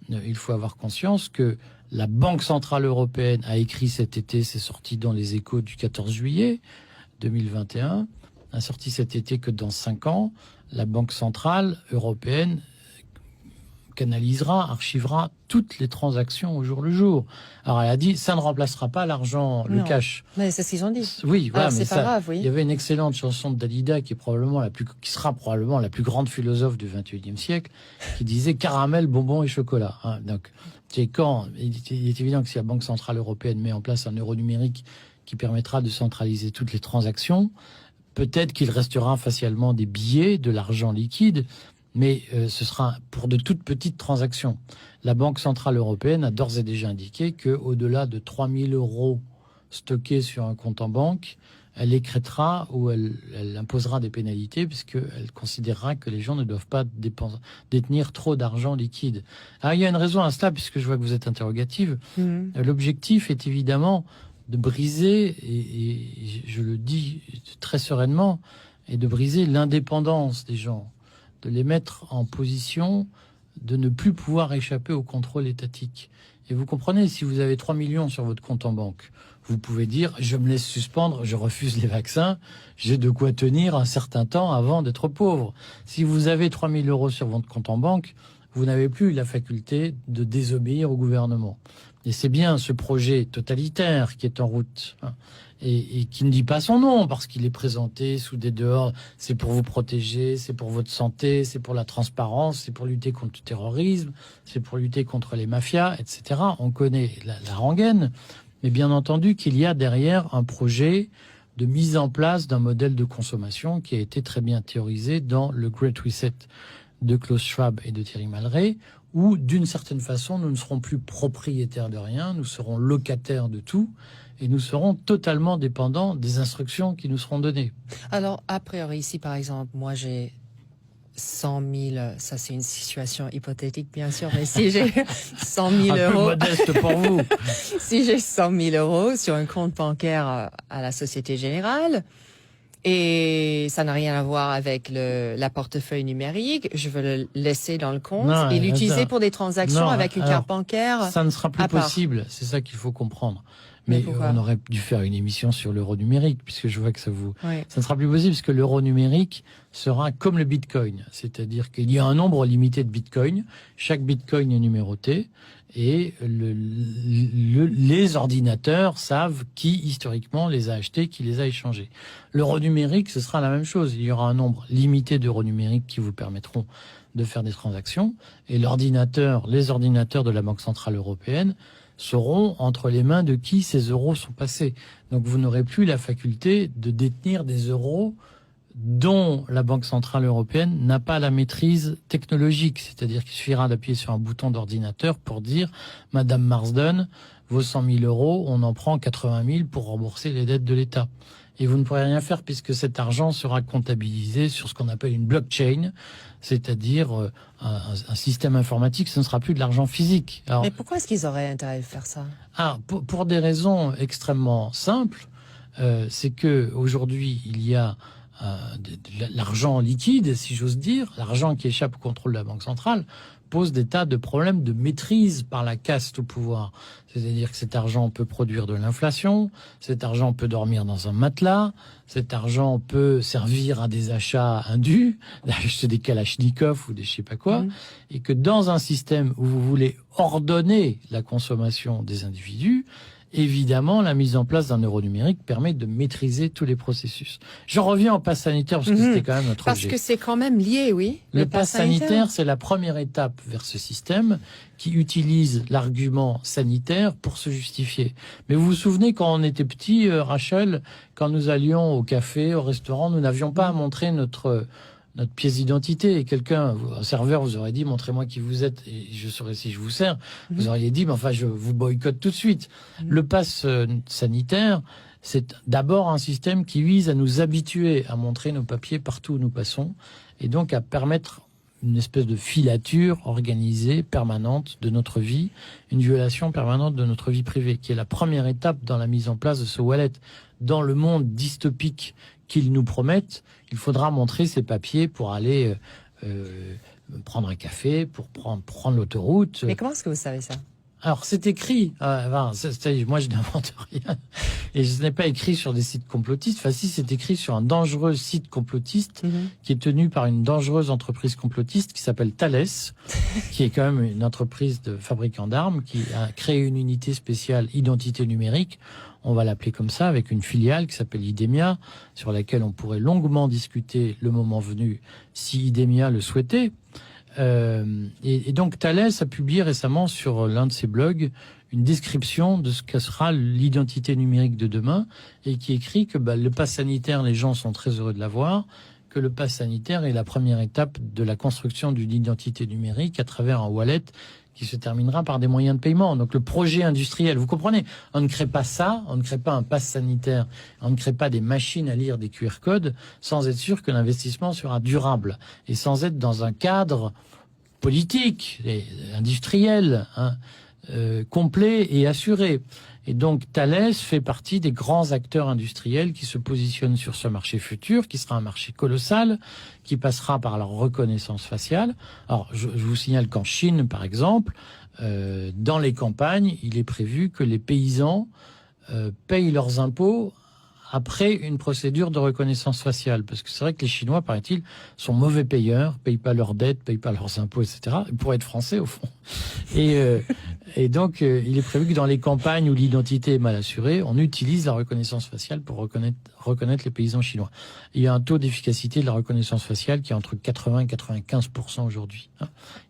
il faut avoir conscience que la Banque Centrale Européenne a écrit cet été, c'est sorti dans les Échos du 14 juillet 2021, a sorti cet été que dans 5 ans, la Banque Centrale Européenne canalisera, archivera toutes les transactions au jour le jour. Alors elle a dit, ça ne remplacera pas l'argent, le cash. Mais c'est ce qu'ils ont dit. Oui, voilà, alors, mais c'est pas grave, oui. Il y avait une excellente chanson de Dalida qui sera probablement la plus grande philosophe du XXIe siècle, qui disait caramel, bonbon et chocolat. Donc, il est évident que si la Banque Centrale Européenne met en place un euro numérique qui permettra de centraliser toutes les transactions, peut-être qu'il restera facialement des billets, de l'argent liquide, mais ce sera pour de toutes petites transactions. La Banque Centrale Européenne a d'ores et déjà indiqué qu'au-delà de 3 000 euros stockés sur un compte en banque, elle écrêtera ou elle imposera des pénalités puisqu'elle considérera que les gens ne doivent pas détenir trop d'argent liquide. Alors, il y a une raison à cela, puisque je vois que vous êtes interrogative. L'objectif est évidemment de briser, et je le dis très sereinement, et de briser l'indépendance des gens, de les mettre en position de ne plus pouvoir échapper au contrôle étatique. Et vous comprenez, si vous avez 3 millions sur votre compte en banque, vous pouvez dire, je me laisse suspendre, je refuse les vaccins, j'ai de quoi tenir un certain temps avant d'être pauvre. Si vous avez 3 000 euros sur votre compte en banque, vous n'avez plus la faculté de désobéir au gouvernement. Et c'est bien ce projet totalitaire qui est en route, et qui ne dit pas son nom, parce qu'il est présenté sous des dehors. C'est pour vous protéger, c'est pour votre santé, c'est pour la transparence, c'est pour lutter contre le terrorisme, c'est pour lutter contre les mafias, etc. On connaît la rengaine, mais bien entendu qu'il y a derrière un projet de mise en place d'un modèle de consommation qui a été très bien théorisé dans le Great Reset de Klaus Schwab et de Thierry Malray, où, d'une certaine façon, nous ne serons plus propriétaires de rien, nous serons locataires de tout, et nous serons totalement dépendants des instructions qui nous seront données. Alors, a priori, si par exemple, moi j'ai 100 000, ça c'est une situation hypothétique bien sûr, mais si j'ai 100 000 euros... Un peu modeste pour vous. Si j'ai 100 000 euros sur un compte bancaire à la Société Générale, et ça n'a rien à voir avec la portefeuille numérique, je veux le laisser dans le compte et l'utiliser pour des transactions avec une carte bancaire. Ça ne sera plus possible, c'est ça qu'il faut comprendre. Mais on aurait dû faire une émission sur l'euro numérique, puisque je vois que ça vous... Oui. Ça ne sera plus possible, parce que l'euro numérique sera comme le bitcoin. C'est-à-dire qu'il y a un nombre limité de bitcoins. Chaque bitcoin est numéroté. Et les ordinateurs savent qui, historiquement, les a achetés, qui les a échangés. L'euro numérique, ce sera la même chose. Il y aura un nombre limité d'euros numériques qui vous permettront de faire des transactions. Et les ordinateurs de la Banque Centrale Européenne seront entre les mains de qui ces euros sont passés. Donc vous n'aurez plus la faculté de détenir des euros dont la Banque Centrale Européenne n'a pas la maîtrise technologique. C'est-à-dire qu'il suffira d'appuyer sur un bouton d'ordinateur pour dire « Madame Marsden, vos 100 000 euros, on en prend 80 000 pour rembourser les dettes de l'État ». Et vous ne pourrez rien faire puisque cet argent sera comptabilisé sur ce qu'on appelle une blockchain, c'est-à-dire un système informatique. Ce ne sera plus de l'argent physique. Alors, mais pourquoi est-ce qu'ils auraient intérêt à faire ça? Pour des raisons extrêmement simples. C'est que aujourd'hui il y a de l'argent liquide, si j'ose dire, l'argent qui échappe au contrôle de la Banque centrale, pose des tas de problèmes de maîtrise par la caste au pouvoir. C'est-à-dire que cet argent peut produire de l'inflation, cet argent peut dormir dans un matelas, cet argent peut servir à des achats indus, d'acheter des kalachnikovs ou des je sais pas quoi, et que dans un système où vous voulez ordonner la consommation des individus, évidemment, la mise en place d'un euro numérique permet de maîtriser tous les processus. J'en reviens au pass sanitaire parce que c'était quand même notre objet. Parce que c'est quand même lié, oui. Le pass sanitaire, c'est la première étape vers ce système qui utilise l'argument sanitaire pour se justifier. Mais vous vous souvenez, quand on était petit, Rachel, quand nous allions au café, au restaurant, nous n'avions pas à montrer notre pièce d'identité, et un serveur vous aurait dit montrez-moi qui vous êtes et je saurai si je vous sers. Vous auriez dit mais enfin je vous boycotte tout de suite. Le pass sanitaire, c'est d'abord un système qui vise à nous habituer à montrer nos papiers partout où nous passons et donc à permettre une espèce de filature organisée, permanente de notre vie, une violation permanente de notre vie privée, qui est la première étape dans la mise en place de ce wallet. Dans le monde dystopique qu'ils nous promettent, il faudra montrer ces papiers pour aller prendre un café, pour prendre l'autoroute. Mais comment est-ce que vous savez ça? Alors, c'est écrit. Moi, je n'invente rien. Et ce n'est pas écrit sur des sites complotistes. Enfin, si, c'est écrit sur un dangereux site complotiste qui est tenu par une dangereuse entreprise complotiste qui s'appelle Thales, qui est quand même une entreprise de fabricant d'armes, qui a créé une unité spéciale identité numérique. On va l'appeler comme ça, avec une filiale qui s'appelle Idemia, sur laquelle on pourrait longuement discuter le moment venu, si Idemia le souhaitait. Et donc Thales a publié récemment sur l'un de ses blogs une description de ce que sera l'identité numérique de demain, et qui écrit que le pass sanitaire, les gens sont très heureux de l'avoir, que le pass sanitaire est la première étape de la construction d'une identité numérique à travers un wallet qui se terminera par des moyens de paiement. Donc le projet industriel, vous comprenez, on ne crée pas ça, on ne crée pas un pass sanitaire, on ne crée pas des machines à lire des QR codes sans être sûr que l'investissement sera durable et sans être dans un cadre politique et industriel complet et assuré. Et donc Thales fait partie des grands acteurs industriels qui se positionnent sur ce marché futur, qui sera un marché colossal, qui passera par la reconnaissance faciale. Alors je vous signale qu'en Chine, par exemple, dans les campagnes, il est prévu que les paysans payent leurs impôts après une procédure de reconnaissance faciale. Parce que c'est vrai que les Chinois, paraît-il, sont mauvais payeurs, payent pas leurs dettes, payent pas leurs impôts, etc. Ils pourraient être français, au fond. Et donc, il est prévu que dans les campagnes où l'identité est mal assurée, on utilise la reconnaissance faciale pour reconnaître les paysans chinois. Il y a un taux d'efficacité de la reconnaissance faciale qui est entre 80 et 95% aujourd'hui.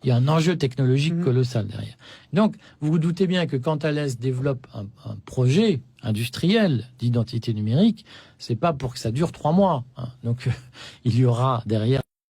Il y a un enjeu technologique colossal derrière. Donc, vous vous doutez bien que quand Thales développe un projet industriel d'identité numérique, c'est pas pour que ça dure 3 mois. Donc, il y aura derrière